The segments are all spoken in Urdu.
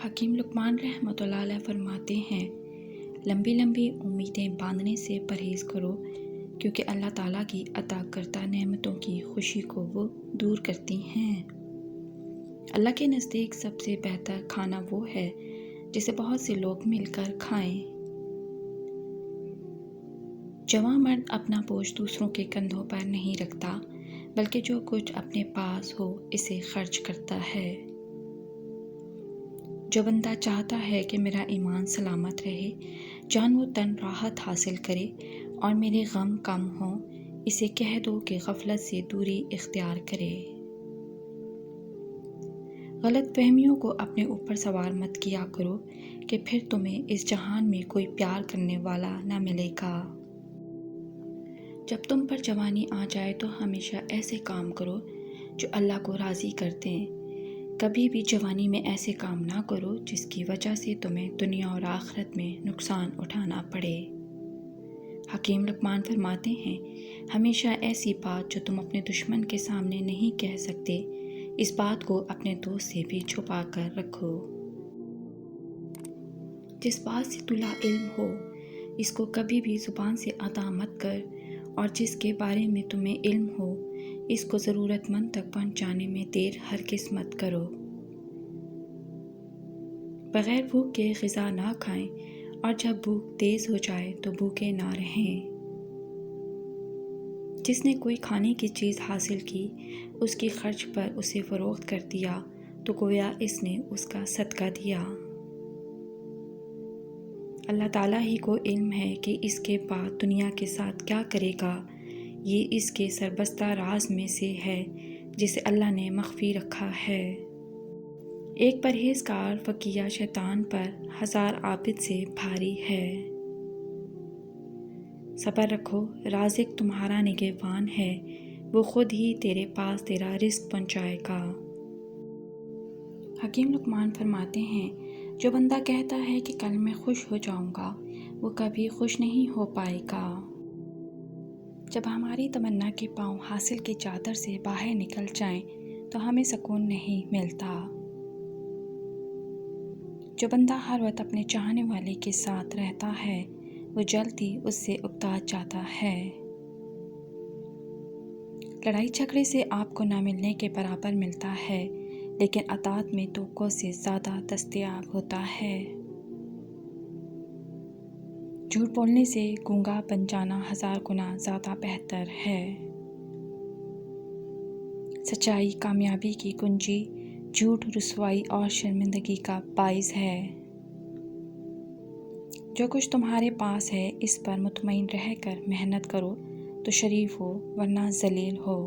حکیم لقمان رحمۃ اللہ علیہ فرماتے ہیں، لمبی لمبی امیدیں باندھنے سے پرہیز کرو، کیونکہ اللہ تعالیٰ کی عطا کردہ نعمتوں کی خوشی کو وہ دور کرتی ہیں۔ اللہ کے نزدیک سب سے بہتر کھانا وہ ہے جسے بہت سے لوگ مل کر کھائیں۔ جوان مرد اپنا بوجھ دوسروں کے کندھوں پر نہیں رکھتا، بلکہ جو کچھ اپنے پاس ہو اسے خرچ کرتا ہے۔ جو بندہ چاہتا ہے کہ میرا ایمان سلامت رہے، جان و تن راحت حاصل کرے اور میرے غم کم ہوں، اسے کہہ دو کہ غفلت سے دوری اختیار کرے۔ غلط فہمیوں کو اپنے اوپر سوار مت کیا کرو کہ پھر تمہیں اس جہان میں کوئی پیار کرنے والا نہ ملے گا۔ جب تم پر جوانی آ جائے تو ہمیشہ ایسے کام کرو جو اللہ کو راضی کرتے ہیں۔ کبھی بھی جوانی میں ایسے کام نہ کرو جس کی وجہ سے تمہیں دنیا اور آخرت میں نقصان اٹھانا پڑے۔ حکیم لقمان فرماتے ہیں، ہمیشہ ایسی بات جو تم اپنے دشمن کے سامنے نہیں کہہ سکتے، اس بات کو اپنے دوست سے بھی چھپا کر رکھو۔ جس بات سے تلا علم ہو، اس کو کبھی بھی زبان سے ادا مت کر، اور جس کے بارے میں تمہیں علم ہو، اس کو ضرورت مند تک پہنچانے میں دیر ہرگز مت کرو۔ بغیر بھوک کے غذا نہ کھائیں، اور جب بھوک تیز ہو جائے تو بھوکے نہ رہیں۔ جس نے کوئی کھانے کی چیز حاصل کی، اس کی خرچ پر اسے فروخت کر دیا تو گویا اس نے اس کا صدقہ دیا۔ اللہ تعالیٰ ہی کو علم ہے کہ اس کے بعد دنیا کے ساتھ کیا کرے گا، یہ اس کے سربستہ راز میں سے ہے جسے اللہ نے مخفی رکھا ہے۔ ایک پرہیزگار وقیہ شیطان پر 1000 عابد سے بھاری ہے۔ صبر رکھو، رازق تمہارا نگہبان ہے، وہ خود ہی تیرے پاس تیرا رزق پہنچائے گا۔ حکیم لقمان فرماتے ہیں، جو بندہ کہتا ہے کہ کل میں خوش ہو جاؤں گا، وہ کبھی خوش نہیں ہو پائے گا۔ جب ہماری تمنا کے پاؤں حاصل کی چادر سے باہر نکل جائیں تو ہمیں سکون نہیں ملتا۔ جو بندہ ہر وقت اپنے چاہنے والے کے ساتھ رہتا ہے، وہ جلد ہی اس سے اکتا جاتا ہے۔ لڑائی جھگڑے سے آپ کو نہ ملنے کے برابر ملتا ہے، لیکن اطاعت میں توقع سے زیادہ دستیاب ہوتا ہے۔ جھوٹ بولنے سے گونگا بن جانا 1000 گنا زیادہ بہتر ہے۔ سچائی کامیابی کی کنجی، جھوٹ رسوائی اور شرمندگی کا باعث ہے۔ جو کچھ تمہارے پاس ہے اس پر مطمئن رہ کر محنت کرو تو شریف ہو ورنہ ذلیل ہو۔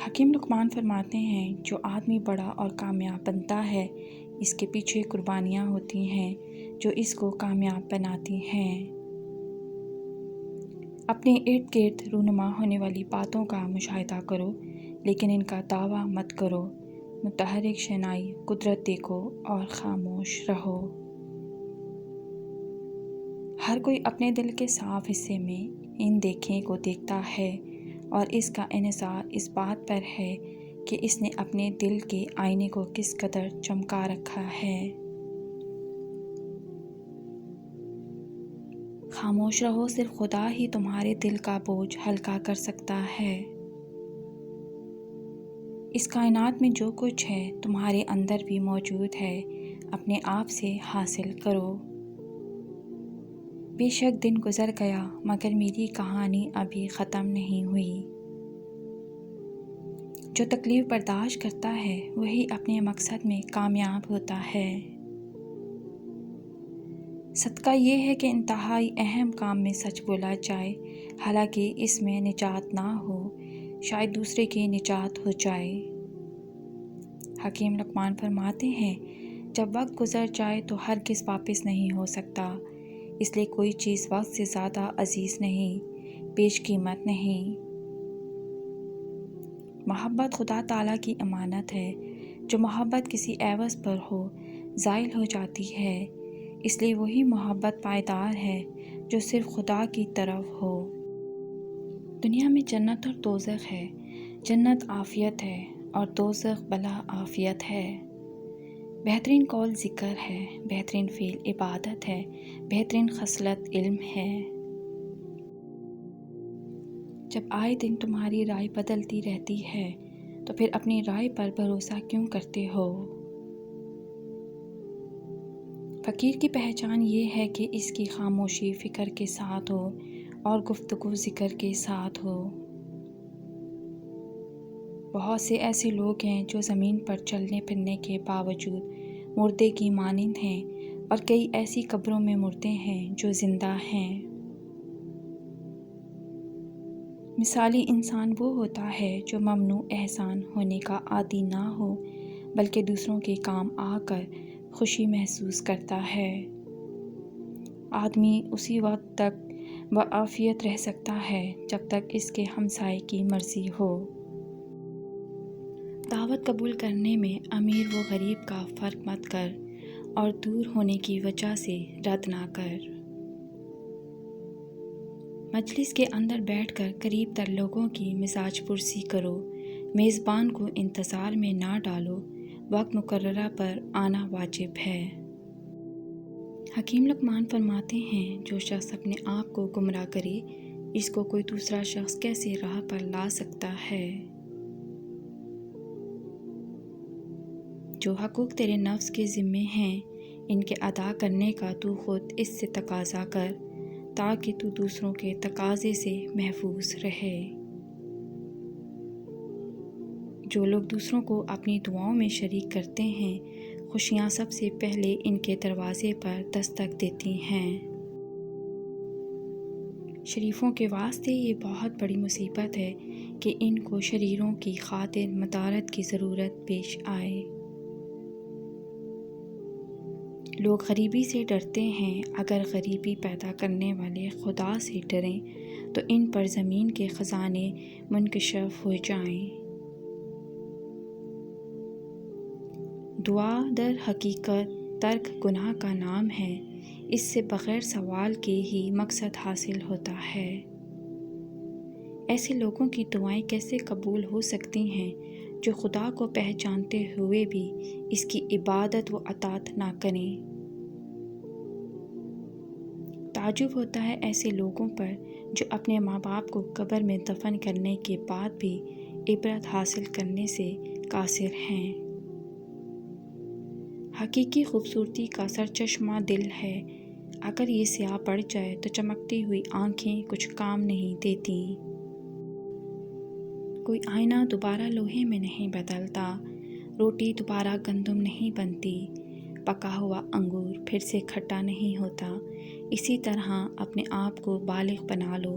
حکیم لقمان فرماتے ہیں، جو آدمی بڑا اور کامیاب بنتا ہے، اس کے پیچھے قربانیاں ہوتی ہیں جو اس کو کامیاب بناتی ہیں۔ اپنے ارد گرد رونما ہونے والی باتوں کا مشاہدہ کرو، لیکن ان کا دعویٰ مت کرو۔ متحرک شنائی قدرت دیکھو اور خاموش رہو۔ ہر کوئی اپنے دل کے صاف حصے میں ان دیکھیں کو دیکھتا ہے، اور اس کا انحصار اس بات پر ہے کہ اس نے اپنے دل کے آئینے کو کس قدر چمکا رکھا ہے۔ خاموش رہو، صرف خدا ہی تمہارے دل کا بوجھ ہلکا کر سکتا ہے۔ اس کائنات میں جو کچھ ہے تمہارے اندر بھی موجود ہے، اپنے آپ سے حاصل کرو۔ بے شک دن گزر گیا مگر میری کہانی ابھی ختم نہیں ہوئی۔ جو تکلیف برداشت کرتا ہے وہی اپنے مقصد میں کامیاب ہوتا ہے۔ صدقہ یہ ہے کہ انتہائی اہم کام میں سچ بولا جائے، حالانکہ اس میں نجات نہ ہو، شاید دوسرے کی نجات ہو جائے۔ حکیم لقمان فرماتے ہیں، جب وقت گزر جائے تو ہرگز واپس نہیں ہو سکتا، اس لیے کوئی چیز وقت سے زیادہ عزیز نہیں، بیش قیمت نہیں۔ محبت خدا تعالیٰ کی امانت ہے، جو محبت کسی عوض پر ہو زائل ہو جاتی ہے، اس لیے وہی محبت پائیدار ہے جو صرف خدا کی طرف ہو۔ دنیا میں جنت اور دوزخ ہے، جنت عافیت ہے اور دوزخ بلا عافیت ہے۔ بہترین قول ذکر ہے، بہترین فعل عبادت ہے، بہترین خصلت علم ہے۔ جب آئے دن تمہاری رائے بدلتی رہتی ہے تو پھر اپنی رائے پر بھروسہ کیوں کرتے ہو؟ فقیر کی پہچان یہ ہے کہ اس کی خاموشی فکر کے ساتھ ہو اور گفتگو ذکر کے ساتھ ہو۔ بہت سے ایسے لوگ ہیں جو زمین پر چلنے پھرنے کے باوجود مردے کی مانند ہیں، اور کئی ایسی قبروں میں مردے ہیں جو زندہ ہیں۔ مثالی انسان وہ ہوتا ہے جو ممنوع احسان ہونے کا عادی نہ ہو، بلکہ دوسروں کے کام آ کر خوشی محسوس کرتا ہے۔ آدمی اسی وقت تک بعافیت رہ سکتا ہے جب تک اس کے ہمسائے کی مرضی ہو۔ دعوت قبول کرنے میں امیر و غریب کا فرق مت کر اور دور ہونے کی وجہ سے رد نہ کر۔ مجلس کے اندر بیٹھ کر قریب تر لوگوں کی مزاج پرسی کرو، میزبان کو انتظار میں نہ ڈالو، وقت مقررہ پر آنا واجب ہے۔ حکیم لقمان فرماتے ہیں، جو شخص اپنے آپ کو گمراہ کرے، اس کو کوئی دوسرا شخص کیسے راہ پر لا سکتا ہے؟ جو حقوق تیرے نفس کے ذمے ہیں، ان کے ادا کرنے کا تو خود اس سے تقاضا کر، تاکہ تو دوسروں کے تقاضے سے محفوظ رہے۔ جو لوگ دوسروں کو اپنی دعاؤں میں شریک کرتے ہیں، خوشیاں سب سے پہلے ان کے دروازے پر دستک دیتی ہیں۔ شریفوں کے واسطے یہ بہت بڑی مصیبت ہے کہ ان کو شریروں کی خاطر مدارت کی ضرورت پیش آئے۔ لوگ غریبی سے ڈرتے ہیں، اگر غریبی پیدا کرنے والے خدا سے ڈریں تو ان پر زمین کے خزانے منکشف ہو جائیں۔ دعا در حقیقت ترک گناہ کا نام ہے، اس سے بغیر سوال کے ہی مقصد حاصل ہوتا ہے۔ ایسے لوگوں کی دعائیں کیسے قبول ہو سکتی ہیں جو خدا کو پہچانتے ہوئے بھی اس کی عبادت و اطاعت نہ کریں؟ تعجب ہوتا ہے ایسے لوگوں پر جو اپنے ماں باپ کو قبر میں دفن کرنے کے بعد بھی عبرت حاصل کرنے سے قاصر ہیں۔ حقیقی خوبصورتی کا سرچشمہ دل ہے، اگر یہ سیاہ پڑ جائے تو چمکتی ہوئی آنکھیں کچھ کام نہیں دیتی۔ کوئی آئینہ دوبارہ لوہے میں نہیں بدلتا، روٹی دوبارہ گندم نہیں بنتی، پکا ہوا انگور پھر سے کھٹا نہیں ہوتا۔ اسی طرح اپنے آپ کو بالغ بنا لو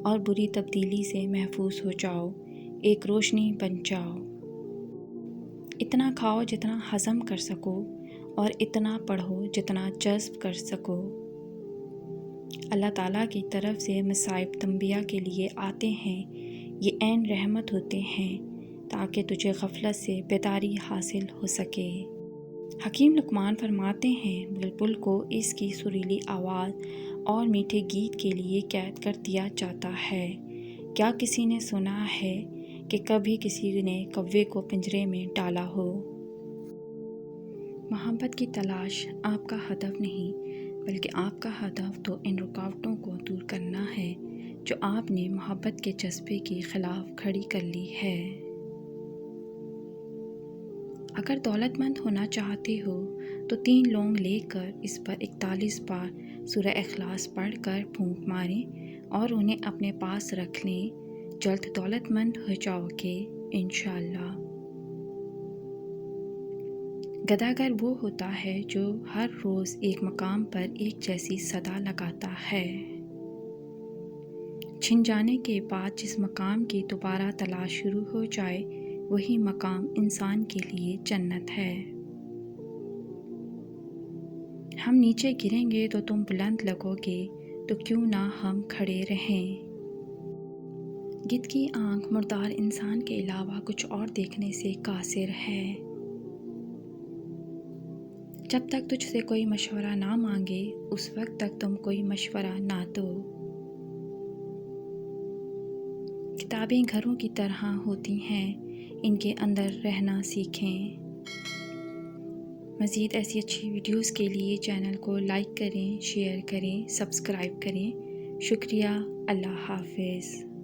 اور بری تبدیلی سے محفوظ ہو جاؤ، ایک روشنی بن جاؤ۔ اتنا کھاؤ جتنا ہضم کر سکو، اور اتنا پڑھو جتنا جذب کر سکو۔ اللہ تعالیٰ کی طرف سے مصائب تنبیہ کے لیے آتے ہیں، یہ عین رحمت ہوتے ہیں تاکہ تجھے غفلت سے بیداری حاصل ہو سکے۔ حکیم لقمان فرماتے ہیں، بلبل کو اس کی سریلی آواز اور میٹھے گیت کے لیے قید کر دیا جاتا ہے۔ کیا کسی نے سنا ہے کہ کبھی کسی نے کوے کو پنجرے میں ڈالا ہو؟ محبت کی تلاش آپ کا ہدف نہیں، بلکہ آپ کا ہدف تو ان رکاوٹوں کو دور کرنا ہے جو آپ نے محبت کے جذبے کے خلاف کھڑی کر لی ہے۔ اگر دولت مند ہونا چاہتے ہو تو 3 لونگ لے کر اس پر 41 بار سورہ اخلاص پڑھ کر پھونک ماریں اور انہیں اپنے پاس رکھ لیں، جلد دولت مند ہو جاؤ گے انشاءاللہ۔ گداگر وہ ہوتا ہے جو ہر روز ایک مقام پر ایک جیسی صدا لگاتا ہے۔ چھن جانے کے بعد جس مقام کی دوبارہ تلاش شروع ہو جائے، وہی مقام انسان کے لیے جنت ہے۔ ہم نیچے گریں گے تو تم بلند لگو گے، تو کیوں نہ ہم کھڑے رہیں۔ گدھ کی آنکھ مردار انسان کے علاوہ کچھ اور دیکھنے سے قاصر ہے۔ جب تک تجھ سے کوئی مشورہ نہ مانگے، اس وقت تک تم کوئی مشورہ نہ دو۔ کتابیں گھروں کی طرح ہوتی ہیں، ان کے اندر رہنا سیکھیں۔ مزید ایسی اچھی ویڈیوز کے لیے چینل کو لائک کریں، شیئر کریں، سبسکرائب کریں۔ شکریہ۔ اللہ حافظ۔